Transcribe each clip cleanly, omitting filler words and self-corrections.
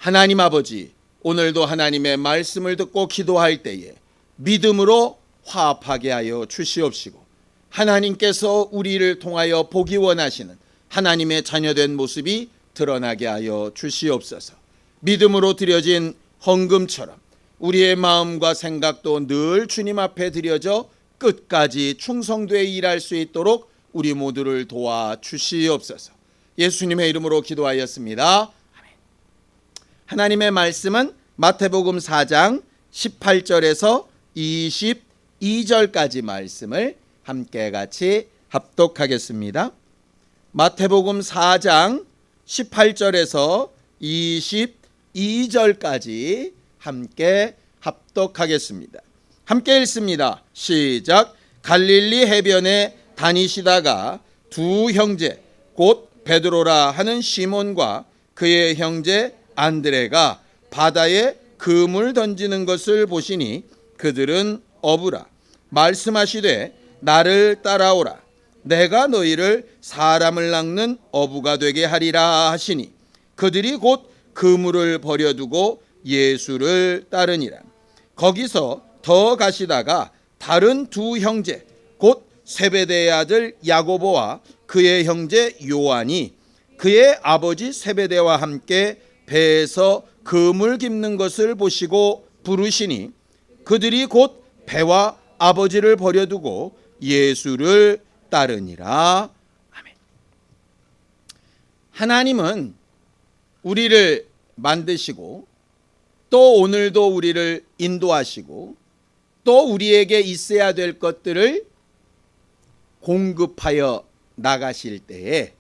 하나님 아버지, 오늘도 하나님의 말씀을 듣고 기도할 때에 믿음으로 화합하게 하여 주시옵시고, 하나님께서 우리를 통하여 보기 원하시는 하나님의 자녀된 모습이 드러나게 하여 주시옵소서. 믿음으로 드려진 헌금처럼 우리의 마음과 생각도 늘 주님 앞에 드려져 끝까지 충성되어 일할 수 있도록 우리 모두를 도와 주시옵소서. 예수님의 이름으로 기도하였습니다. 하나님의 말씀은 마태복음 4장 18절에서 22절까지 말씀을 함께 같이 합독하겠습니다. 마태복음 4장 18절에서 22절까지 함께 합독하겠습니다. 함께 읽습니다. 시작. 갈릴리 해변에 다니시다가 두 형제 곧 베드로라 하는 시몬과 그의 형제 안드레가 바다에 그물 던지는 것을 보시니 그들은 어부라. 말씀하시되 나를 따라오라. 내가 너희를 사람을 낚는 어부가 되게 하리라 하시니 그들이 곧 그물을 버려두고 예수를 따르니라. 거기서 더 가시다가 다른 두 형제 곧 세베대의 아들 야고보와 그의 형제 요한이 그의 아버지 세베대와 함께 배에서 그물 깁는 것을 보시고 부르시니 그들이 곧 배와 아버지를 버려두고 예수를 따르니라. 아멘. 하나님은 우리를 만드시고 또 오늘도 우리를 인도하시고 또 우리에게 있어야 될 것들을 공급하여 나가실 때에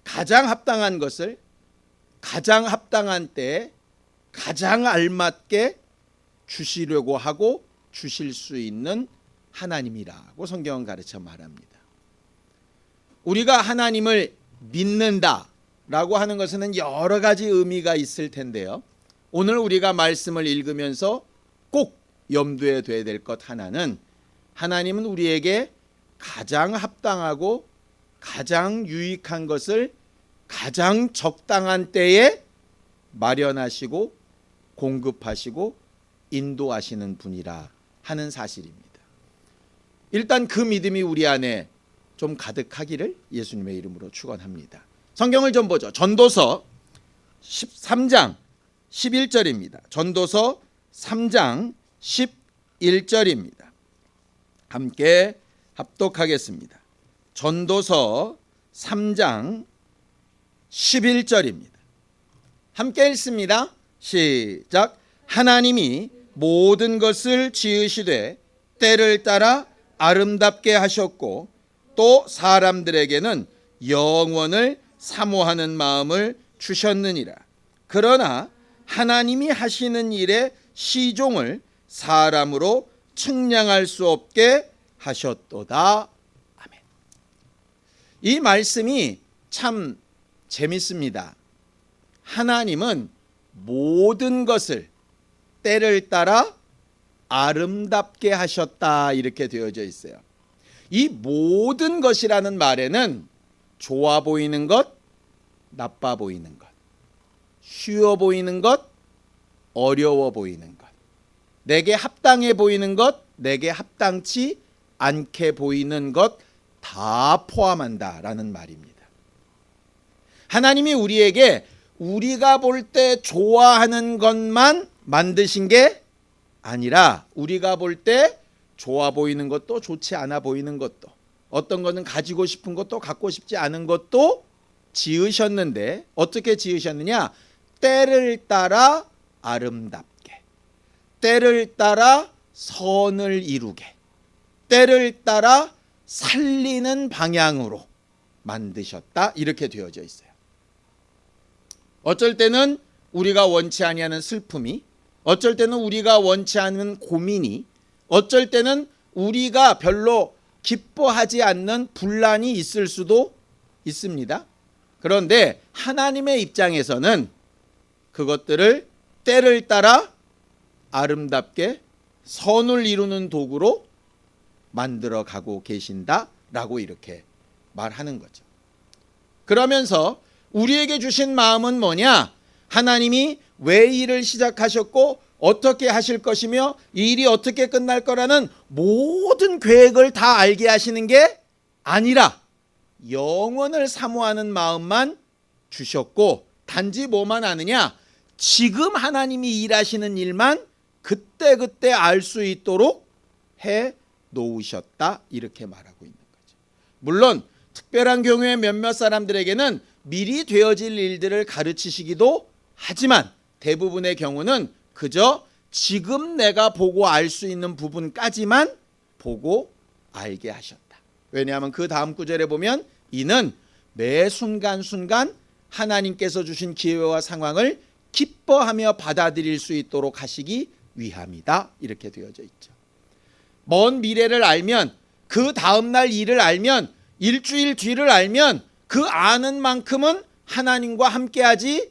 가장 합당한 것을 가장 합당한 때에 가장 알맞게 주시려고 하고 주실 수 있는 하나님이라고 성경은 가르쳐 말합니다. 우리가 하나님을 믿는다라고 하는 것은 여러 가지 의미가 있을 텐데요. 오늘 우리가 말씀을 읽으면서 꼭 염두에 둬야 될 것 하나는 하나님은 우리에게 가장 합당하고 가장 유익한 것을 가장 적당한 때에 마련하시고 공급하시고 인도하시는 분이라 하는 사실입니다. 일단 그 믿음이 우리 안에 좀 가득하기를 예수님의 이름으로 축원합니다. 성경을 좀 보죠. 전도서 13장 11절입니다. 전도서 3장 11절입니다. 함께 합독하겠습니다. 전도서 3장 11절입니다. 함께 읽습니다. 시작. 하나님이 모든 것을 지으시되 때를 따라 아름답게 하셨고 또 사람들에게는 영원을 사모하는 마음을 주셨느니라. 그러나 하나님이 하시는 일의 시종을 사람으로 측량할 수 없게 하셨도다. 아멘. 이 말씀이 참 재밌습니다. 하나님은 모든 것을 때를 따라 아름답게 하셨다 이렇게 되어져 있어요. 이 모든 것이라는 말에는 좋아 보이는 것, 나빠 보이는 것, 쉬워 보이는 것, 어려워 보이는 것, 내게 합당해 보이는 것, 내게 합당치 않게 보이는 것 다 포함한다라는 말입니다. 하나님이 우리에게 우리가 볼 때 좋아하는 것만 만드신 게 아니라 우리가 볼 때 좋아 보이는 것도 좋지 않아 보이는 것도 어떤 것은 가지고 싶은 것도 갖고 싶지 않은 것도 지으셨는데 어떻게 지으셨느냐? 때를 따라 아름답게, 때를 따라 선을 이루게, 때를 따라 살리는 방향으로 만드셨다 이렇게 되어져 있어요. 어쩔 때는 우리가 원치 아니하는 슬픔이, 어쩔 때는 우리가 원치 않는 고민이, 어쩔 때는 우리가 별로 기뻐하지 않는 분란이 있을 수도 있습니다. 그런데 하나님의 입장에서는 그것들을 때를 따라 아름답게 선을 이루는 도구로 만들어 가고 계신다라고 이렇게 말하는 거죠. 그러면서 우리에게 주신 마음은 뭐냐? 하나님이 왜 일을 시작하셨고 어떻게 하실 것이며 이 일이 어떻게 끝날 거라는 모든 계획을 다 알게 하시는 게 아니라 영원을 사모하는 마음만 주셨고, 단지 뭐만 아느냐, 지금 하나님이 일하시는 일만 그때그때 알 수 있도록 해 놓으셨다, 이렇게 말하고 있는 거죠. 물론 특별한 경우에 몇몇 사람들에게는 미리 되어질 일들을 가르치시기도 하지만 대부분의 경우는 그저 지금 내가 보고 알 수 있는 부분까지만 보고 알게 하셨다. 왜냐하면 그 다음 구절에 보면 이는 매 순간순간 하나님께서 주신 기회와 상황을 기뻐하며 받아들일 수 있도록 하시기 위함이다, 이렇게 되어져 있죠. 먼 미래를 알면, 그 다음날 일을 알면, 일주일 뒤를 알면 그 아는 만큼은 하나님과 함께하지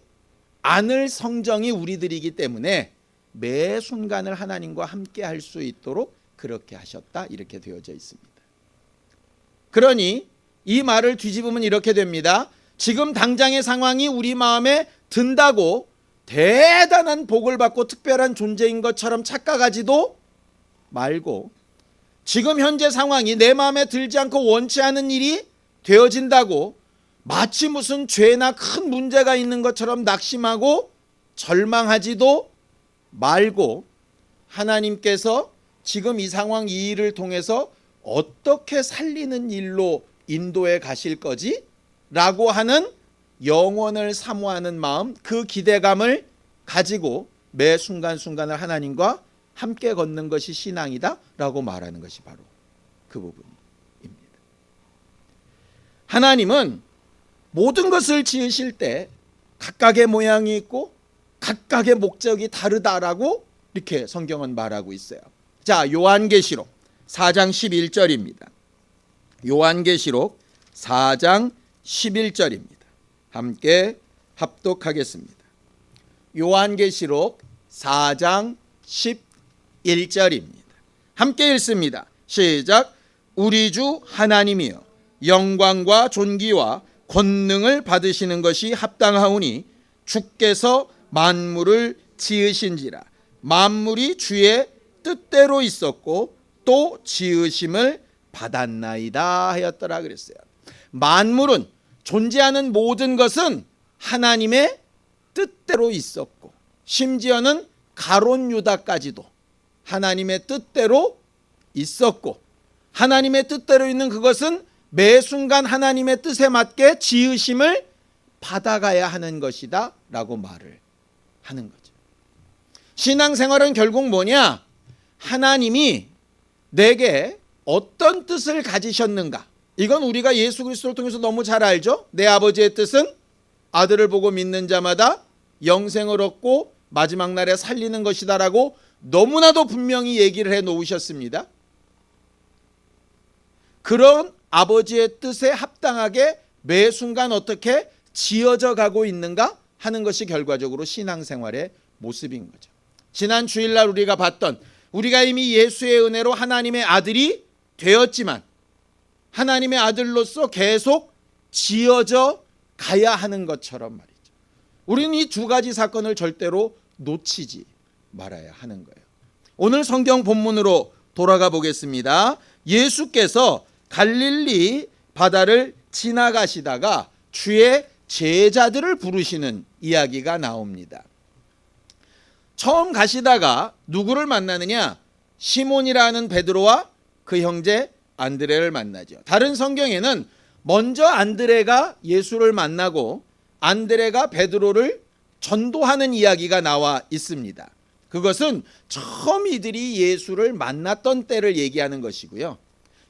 않을 성정이 우리들이기 때문에 매 순간을 하나님과 함께할 수 있도록 그렇게 하셨다, 이렇게 되어져 있습니다. 그러니 이 말을 뒤집으면 이렇게 됩니다. 지금 당장의 상황이 우리 마음에 든다고 대단한 복을 받고 특별한 존재인 것처럼 착각하지도 말고, 지금 현재 상황이 내 마음에 들지 않고 원치 않은 일이 되어진다고 마치 무슨 죄나 큰 문제가 있는 것처럼 낙심하고 절망하지도 말고, 하나님께서 지금 이 상황, 이 일을 통해서 어떻게 살리는 일로 인도해 가실 거지? 라고 하는 영원을 사모하는 마음, 그 기대감을 가지고 매 순간순간을 하나님과 함께 걷는 것이 신앙이다 라고 말하는 것이 바로 그 부분입니다. 하나님은 모든 것을 지으실 때 각각의 모양이 있고 각각의 목적이 다르다라고 이렇게 성경은 말하고 있어요. 자, 요한계시록 4장 11절입니다. 요한계시록 4장 11절입니다. 함께 합독하겠습니다. 요한계시록 4장 11절입니다. 함께 읽습니다. 시작. 우리 주 하나님이여, 영광과 존귀와 권능을 받으시는 것이 합당하오니 주께서 만물을 지으신지라. 만물이 주의 뜻대로 있었고 또 지으심을 받았나이다 하였더라 그랬어요. 만물은, 존재하는 모든 것은 하나님의 뜻대로 있었고, 심지어는 가롯 유다까지도 하나님의 뜻대로 있었고, 하나님의 뜻대로 있는 그것은 매 순간 하나님의 뜻에 맞게 지으심을 받아가야 하는 것이다 라고 말을 하는 거죠. 신앙생활은 결국 뭐냐? 하나님이 내게 어떤 뜻을 가지셨는가, 이건 우리가 예수 그리스도를 통해서 너무 잘 알죠. 내 아버지의 뜻은 아들을 보고 믿는 자마다 영생을 얻고 마지막 날에 살리는 것이다 라고 너무나도 분명히 얘기를 해 놓으셨습니다. 그런 아버지의 뜻에 합당하게 매 순간 어떻게 지어져 가고 있는가 하는 것이 결과적으로 신앙생활의 모습인 거죠. 지난 주일날 우리가 봤던, 우리가 이미 예수의 은혜로 하나님의 아들이 되었지만 하나님의 아들로서 계속 지어져 가야 하는 것처럼 말이죠. 우리는 이 두 가지 사건을 절대로 놓치지 말아야 하는 거예요. 오늘 성경 본문으로 돌아가 보겠습니다. 예수께서 갈릴리 바다를 지나가시다가 주의 제자들을 부르시는 이야기가 나옵니다. 처음 가시다가 누구를 만나느냐? 시몬이라는 베드로와 그 형제 안드레를 만나죠. 다른 성경에는 먼저 안드레가 예수를 만나고 안드레가 베드로를 전도하는 이야기가 나와 있습니다. 그것은 처음 이들이 예수를 만났던 때를 얘기하는 것이고요.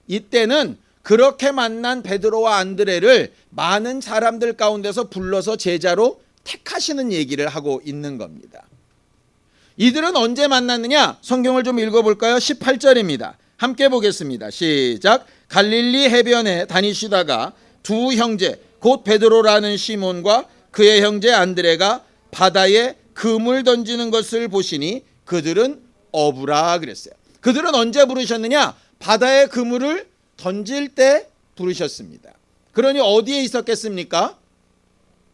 이때는 그렇게 만난 베드로와 안드레를 많은 사람들 가운데서 불러서 제자로 택하시는 얘기를 하고 있는 겁니다. 이들은 언제 만났느냐? 성경을 좀 읽어볼까요? 18절입니다. 함께 보겠습니다. 시작. 갈릴리 해변에 다니시다가 두 형제 곧 베드로라는 시몬과 그의 형제 안드레가 바다에 그물 던지는 것을 보시니 그들은 어부라 그랬어요. 그들은 언제 부르셨느냐? 바다에 그물을 던질 때 부르셨습니다. 그러니 어디에 있었겠습니까?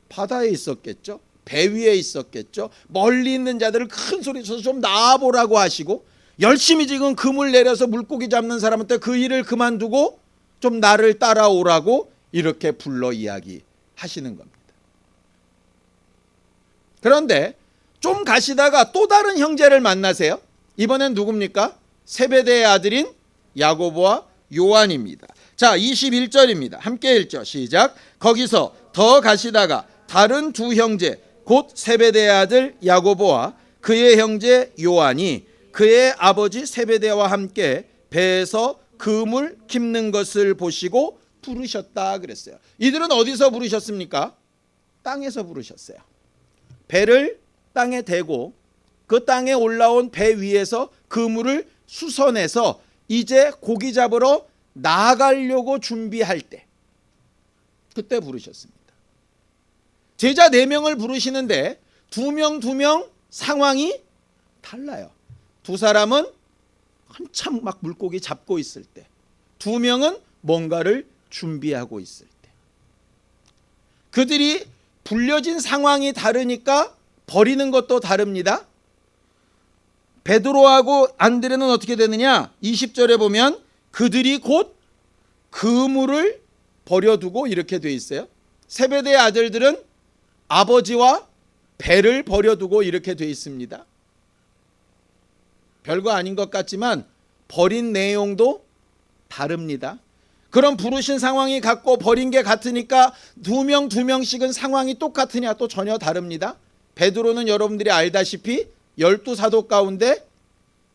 바다에 있었겠죠. 배 위에 있었겠죠. 멀리 있는 자들을 큰 소리 쳐서 좀 나와보라고 하시고, 열심히 지금 그물 내려서 물고기 잡는 사람한테 그 일을 그만두고 좀 나를 따라오라고 이렇게 불러 이야기하시는 겁니다. 그런데 좀 가시다가 또 다른 형제를 만나세요. 이번엔 누굽니까? 세베대의 아들인 야고보와 요한입니다. 자, 21절입니다. 함께 읽죠. 시작. 거기서 더 가시다가 다른 두 형제 곧 세베대의 아들 야고보와 그의 형제 요한이 그의 아버지 세베대와 함께 배에서 그물 깁는 것을 보시고 부르셨다 그랬어요. 이들은 어디서 부르셨습니까? 땅에서 부르셨어요. 배를 땅에 대고 그 땅에 올라온 배 위에서 그물을 수선해서 이제 고기 잡으러 나가려고 준비할 때, 그때 부르셨습니다. 제자 4명을 부르시는데 두 명 상황이 달라요. 두 사람은 한참 막 물고기 잡고 있을 때, 두 명은 뭔가를 준비하고 있을 때. 그들이 불려진 상황이 다르니까 버리는 것도 다릅니다. 베드로하고 안드레는 어떻게 되느냐? 20절에 보면 그들이 곧 그물을 버려두고 이렇게 돼 있어요. 세베대의 아들들은 아버지와 배를 버려두고 이렇게 돼 있습니다. 별거 아닌 것 같지만 버린 내용도 다릅니다. 그럼 부르신 상황이 같고 버린 게 같으니까 두 명씩은 상황이 똑같으냐? 또 전혀 다릅니다. 베드로는 여러분들이 알다시피 12사도 가운데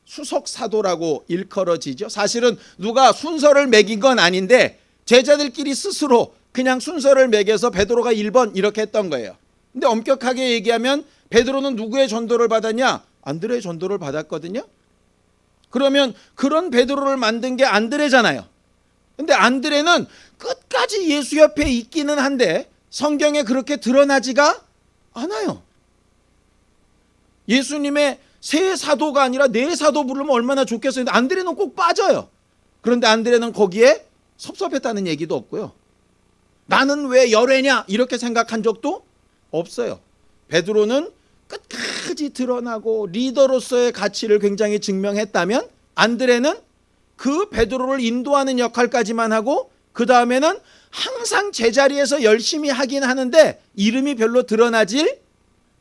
수석사도라고 일컬어지죠. 사실은 누가 순서를 매긴 건 아닌데 제자들끼리 스스로 그냥 순서를 매겨서 베드로가 1번 이렇게 했던 거예요. 근데 엄격하게 얘기하면 베드로는 누구의 전도를 받았냐? 안드레의 전도를 받았거든요. 그러면 그런 베드로를 만든 게 안드레잖아요. 근데 안드레는 끝까지 예수 옆에 있기는 한데 성경에 그렇게 드러나지가 않아요. 예수님의 세 사도가 아니라 네 사도 부르면 얼마나 좋겠어요. 근데 안드레는 꼭 빠져요. 그런데 안드레는 거기에 섭섭했다는 얘기도 없고요. 나는 왜 열애냐 이렇게 생각한 적도 없어요. 베드로는 끝까지 드러나고 리더로서의 가치를 굉장히 증명했다면 안드레는 그 베드로를 인도하는 역할까지만 하고 그 다음에는 항상 제자리에서 열심히 하긴 하는데 이름이 별로 드러나질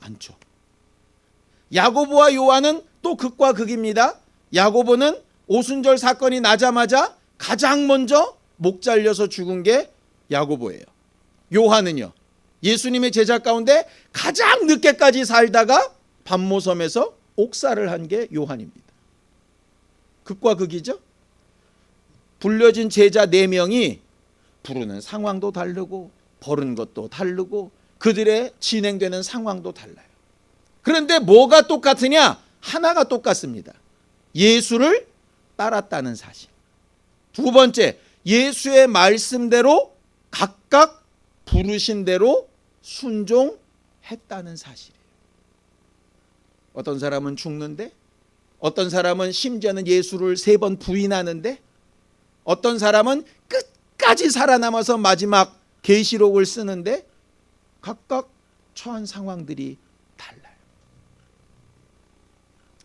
않죠. 야고보와 요한은 또 극과 극입니다. 야고보는 오순절 사건이 나자마자 가장 먼저 목 잘려서 죽은 게 야고보예요. 요한은요, 예수님의 제자 가운데 가장 늦게까지 살다가 반모섬에서 옥살을 한 게 요한입니다. 극과 극이죠. 불려진 제자 4명이 부르는 상황도 다르고 버는 것도 다르고 그들의 진행되는 상황도 달라요. 그런데 뭐가 똑같으냐? 하나가 똑같습니다. 예수를 따랐다는 사실. 두 번째, 예수의 말씀대로 각각 부르신 대로 순종했다는 사실이에요. 어떤 사람은 죽는데, 어떤 사람은 심지어는 예수를 3번 부인하는데, 어떤 사람은 끝까지 살아남아서 마지막 계시록을 쓰는데 각각 처한 상황들이 달라요.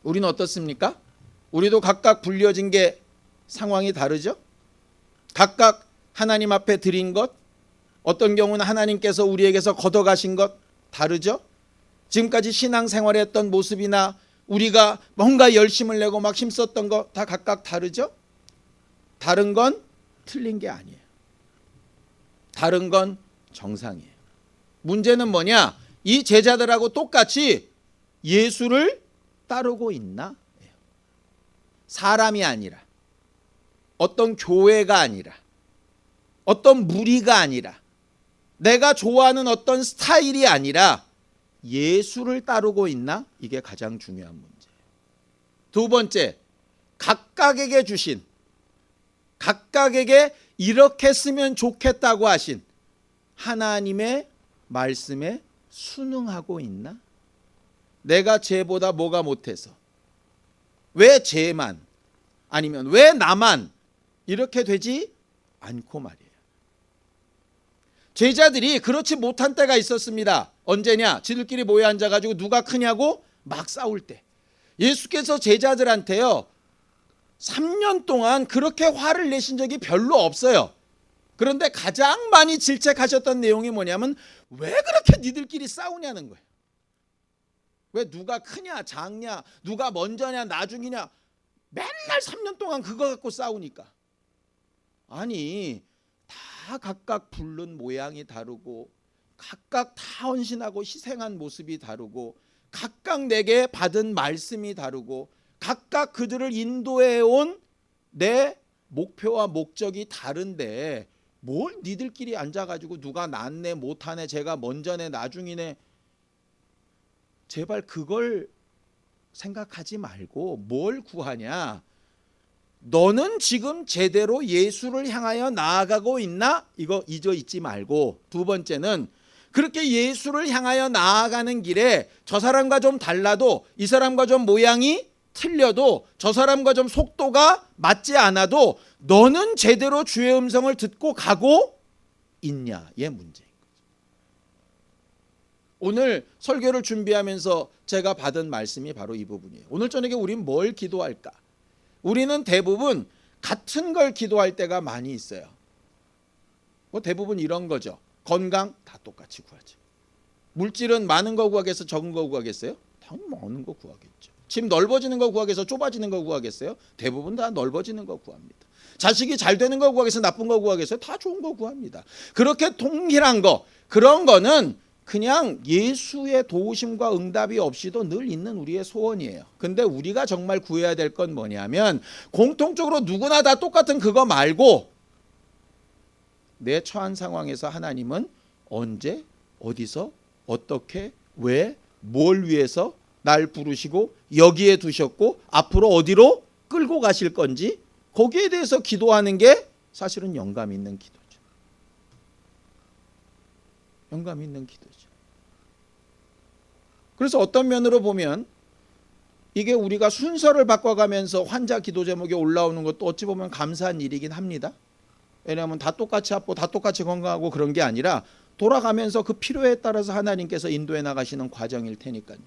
우리는 어떻습니까? 우리도 각각 불려진 게 상황이 다르죠? 각각 하나님 앞에 드린 것, 어떤 경우는 하나님께서 우리에게서 걷어가신 것 다르죠? 지금까지 신앙생활을 했던 모습이나 우리가 뭔가 열심을 내고 막 힘썼던 거 다 각각 다르죠? 다른 건 틀린 게 아니에요. 다른 건 정상이에요. 문제는 뭐냐? 이 제자들하고 똑같이 예수를 따르고 있나? 사람이 아니라, 어떤 교회가 아니라, 어떤 무리가 아니라, 내가 좋아하는 어떤 스타일이 아니라 예수를 따르고 있나? 이게 가장 중요한 문제예요. 두 번째, 각각에게 주신, 각각에게 이렇게 쓰면 좋겠다고 하신 하나님의 말씀에 순응하고 있나? 내가 쟤보다 뭐가 못해서, 왜 쟤만, 아니면 왜 나만 이렇게 되지 않고 말이에요. 제자들이 그렇지 못한 때가 있었습니다. 언제냐? 지들끼리 모여 앉아가지고 누가 크냐고 막 싸울 때. 예수께서 제자들한테요 3년 동안 그렇게 화를 내신 적이 별로 없어요. 그런데 가장 많이 질책하셨던 내용이 뭐냐면 왜 그렇게 니들끼리 싸우냐는 거예요. 왜 누가 크냐 작냐 누가 먼저냐 나중이냐 맨날 3년 동안 그거 갖고 싸우니까. 아니 다 각각 부른 모양이 다르고 각각 다 헌신하고 희생한 모습이 다르고 각각 내게 받은 말씀이 다르고 각각 그들을 인도해 온 내 목표와 목적이 다른데 뭘 니들끼리 앉아가지고 누가 낫네 못하네 제가 먼저네 나중이네. 제발 그걸 생각하지 말고 뭘 구하냐. 너는 지금 제대로 예수를 향하여 나아가고 있나? 이거 잊지 말고, 두 번째는 그렇게 예수를 향하여 나아가는 길에 저 사람과 좀 달라도 이 사람과 좀 모양이 틀려도 저 사람과 좀 속도가 맞지 않아도 너는 제대로 주의 음성을 듣고 가고 있냐의 문제인 거죠. 오늘 설교를 준비하면서 제가 받은 말씀이 바로 이 부분이에요. 오늘 저녁에 우린 뭘 기도할까? 우리는 대부분 같은 걸 기도할 때가 많이 있어요. 뭐 대부분 이런 거죠. 건강 다 똑같이 구하죠. 물질은 많은 거 구하겠어 적은 거 구하겠어요? 당연히 많은 거 구하겠죠. 집 넓어지는 거 구하겠어 좁아지는 거 구하겠어요? 대부분 다 넓어지는 거 구합니다. 자식이 잘 되는 거 구하겠어요 나쁜 거 구하겠어요? 다 좋은 거 구합니다. 그렇게 동일한 거 그런 거는 그냥 예수의 도우심과 응답이 없이도 늘 있는 우리의 소원이에요. 근데 우리가 정말 구해야 될 건 뭐냐면 공통적으로 누구나 다 똑같은 그거 말고 내 처한 상황에서 하나님은 언제 어디서 어떻게 왜 뭘 위해서 날 부르시고 여기에 두셨고 앞으로 어디로 끌고 가실 건지 거기에 대해서 기도하는 게 사실은 영감 있는 기도죠. 영감 있는 기도죠. 그래서 어떤 면으로 보면 이게 우리가 순서를 바꿔가면서 환자 기도 제목에 올라오는 것도 어찌 보면 감사한 일이긴 합니다. 왜냐하면 다 똑같이 아프고 다 똑같이 건강하고 그런 게 아니라 돌아가면서 그 필요에 따라서 하나님께서 인도해 나가시는 과정일 테니까요.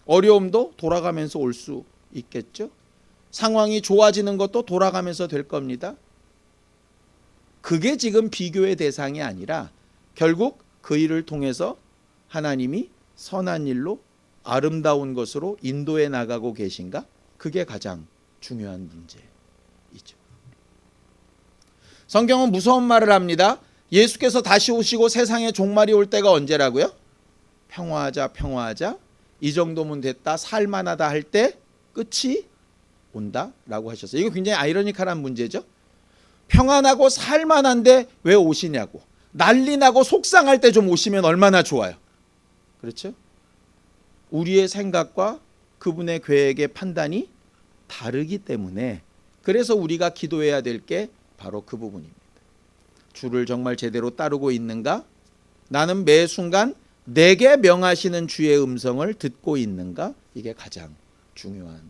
어려움도 돌아가면서 올 수 있겠죠. 상황이 좋아지는 것도 돌아가면서 될 겁니다. 그게 지금 비교의 대상이 아니라 결국 그 일을 통해서 하나님이 선한 일로 아름다운 것으로 인도해 나가고 계신가? 그게 가장 중요한 문제이죠. 성경은 무서운 말을 합니다. 예수께서 다시 오시고 세상에 종말이 올 때가 언제라고요? 평화하자 평화하자 이 정도면 됐다 살만하다 할 때 끝이 온다라고 하셨어요. 이거 굉장히 아이러니컬한 문제죠. 평안하고 살만한데 왜 오시냐고. 난리 나고 속상할 때 좀 오시면 얼마나 좋아요. 그렇죠? 우리의 생각과 그분의 계획의 판단이 다르기 때문에 그래서 우리가 기도해야 될 게 바로 그 부분입니다. 주를 정말 제대로 따르고 있는가? 나는 매 순간 내게 명하시는 주의 음성을 듣고 있는가? 이게 가장 중요한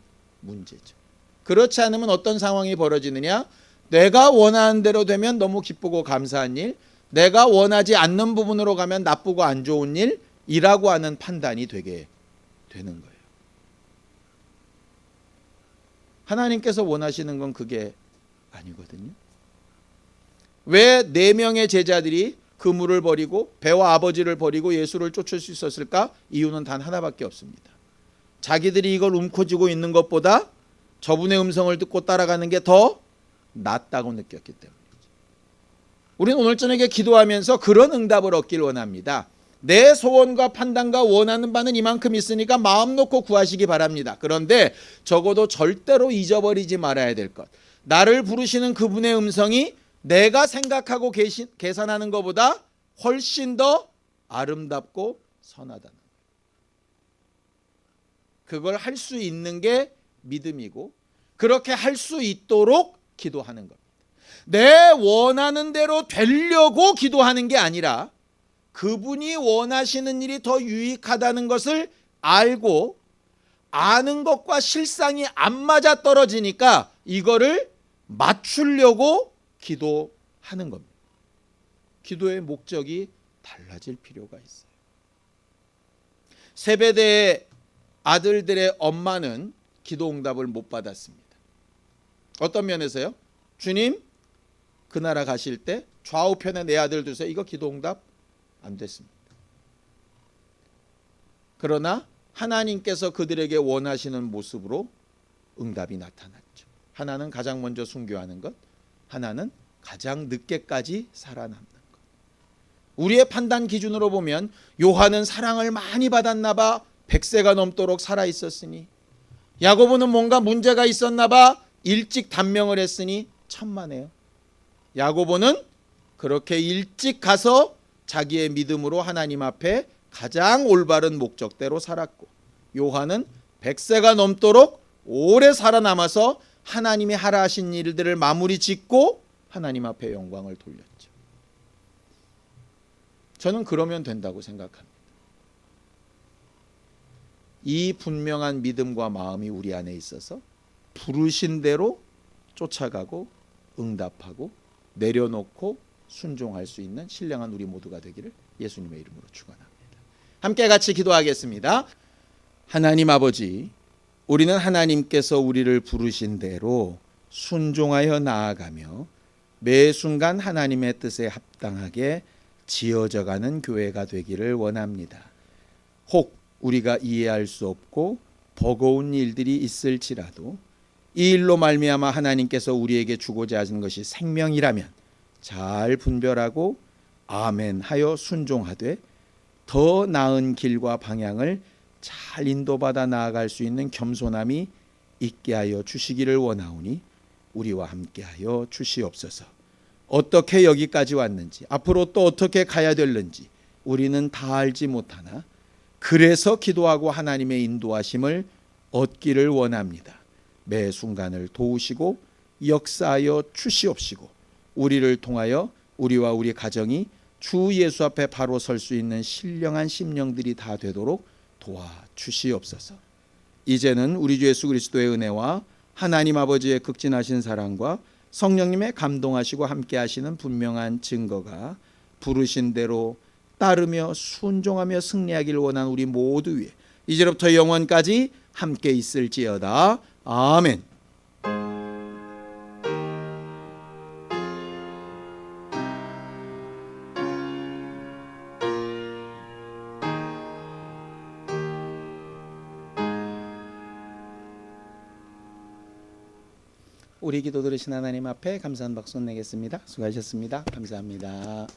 문제죠. 그렇지 않으면 어떤 상황이 벌어지느냐? 내가 원하는 대로 되면 너무 기쁘고 감사한 일, 내가 원하지 않는 부분으로 가면 나쁘고 안 좋은 일이라고 하는 판단이 되게 되는 거예요. 하나님께서 원하시는 건 그게 아니거든요. 왜 4명의 제자들이 그물을 버리고 배와 아버지를 버리고 예수를 쫓을 수 있었을까? 이유는 단 하나밖에 없습니다. 자기들이 이걸 움켜쥐고 있는 것보다 저분의 음성을 듣고 따라가는 게 더 낫다고 느꼈기 때문이죠. 우리는 오늘 저녁에 기도하면서 그런 응답을 얻길 원합니다. 내 소원과 판단과 원하는 바는 이만큼 있으니까 마음 놓고 구하시기 바랍니다. 그런데 적어도 절대로 잊어버리지 말아야 될 것. 나를 부르시는 그분의 음성이 내가 생각하고 계산하는 것보다 훨씬 더 아름답고 선하다는 거예요. 그걸 할 수 있는 게 믿음이고 그렇게 할 수 있도록 기도하는 겁니다. 내 원하는 대로 되려고 기도하는 게 아니라 그분이 원하시는 일이 더 유익하다는 것을 알고 아는 것과 실상이 안 맞아 떨어지니까 이거를 맞추려고 기도하는 겁니다. 기도의 목적이 달라질 필요가 있어요. 세베대의 아들들의 엄마는 기도 응답을 못 받았습니다. 어떤 면에서요? 주님, 그 나라 가실 때 좌우편에 내 아들 두세요. 이거 기도 응답 안 됐습니다. 그러나 하나님께서 그들에게 원하시는 모습으로 응답이 나타났죠. 하나는 가장 먼저 순교하는 것, 하나는 가장 늦게까지 살아남는 것. 우리의 판단 기준으로 보면 요한은 사랑을 많이 받았나 봐 100세가 넘도록 살아 있었으니, 야고보는 뭔가 문제가 있었나 봐 일찍 단명을 했으니 천만에요. 야고보는 그렇게 일찍 가서 자기의 믿음으로 하나님 앞에 가장 올바른 목적대로 살았고, 요한은 100세가 넘도록 오래 살아남아서 하나님이 하라 하신 일들을 마무리 짓고 하나님 앞에 영광을 돌렸죠. 저는 그러면 된다고 생각합니다. 이 분명한 믿음과 마음이 우리 안에 있어서 부르신 대로 쫓아가고 응답하고 내려놓고 순종할 수 있는 신령한 우리 모두가 되기를 예수님의 이름으로 축원합니다. 함께 같이 기도하겠습니다. 하나님 아버지, 우리는 하나님께서 우리를 부르신 대로 순종하여 나아가며 매 순간 하나님의 뜻에 합당하게 지어져가는 교회가 되기를 원합니다. 혹 우리가 이해할 수 없고 버거운 일들이 있을지라도 이 일로 말미암아 하나님께서 우리에게 주고자 하신 것이 생명이라면 잘 분별하고 아멘 하여 순종하되 더 나은 길과 방향을 잘 인도받아 나아갈 수 있는 겸손함이 있게 하여 주시기를 원하오니 우리와 함께하여 주시옵소서. 어떻게 여기까지 왔는지, 앞으로 또 어떻게 가야 될는지 우리는 다 알지 못하나 그래서 기도하고 하나님의 인도하심을 얻기를 원합니다. 매 순간을 도우시고 역사하여 주시옵시고 우리를 통하여 우리와 우리 가정이 주 예수 앞에 바로 설 수 있는 신령한 심령들이 다 되도록 도와주시옵소서. 이제는 우리 주 예수 그리스도의 은혜와 하나님 아버지의 극진하신 사랑과 성령님의 감동하시고 함께 하시는 분명한 증거가 부르신 대로 따르며 순종하며 승리하기를 원하는 우리 모두 위에 이제부터 영원까지 함께 있을지어다. 아멘. 우리 기도 들으신 하나님 앞에 감사한 박수 내겠습니다. 수고하셨습니다. 감사합니다.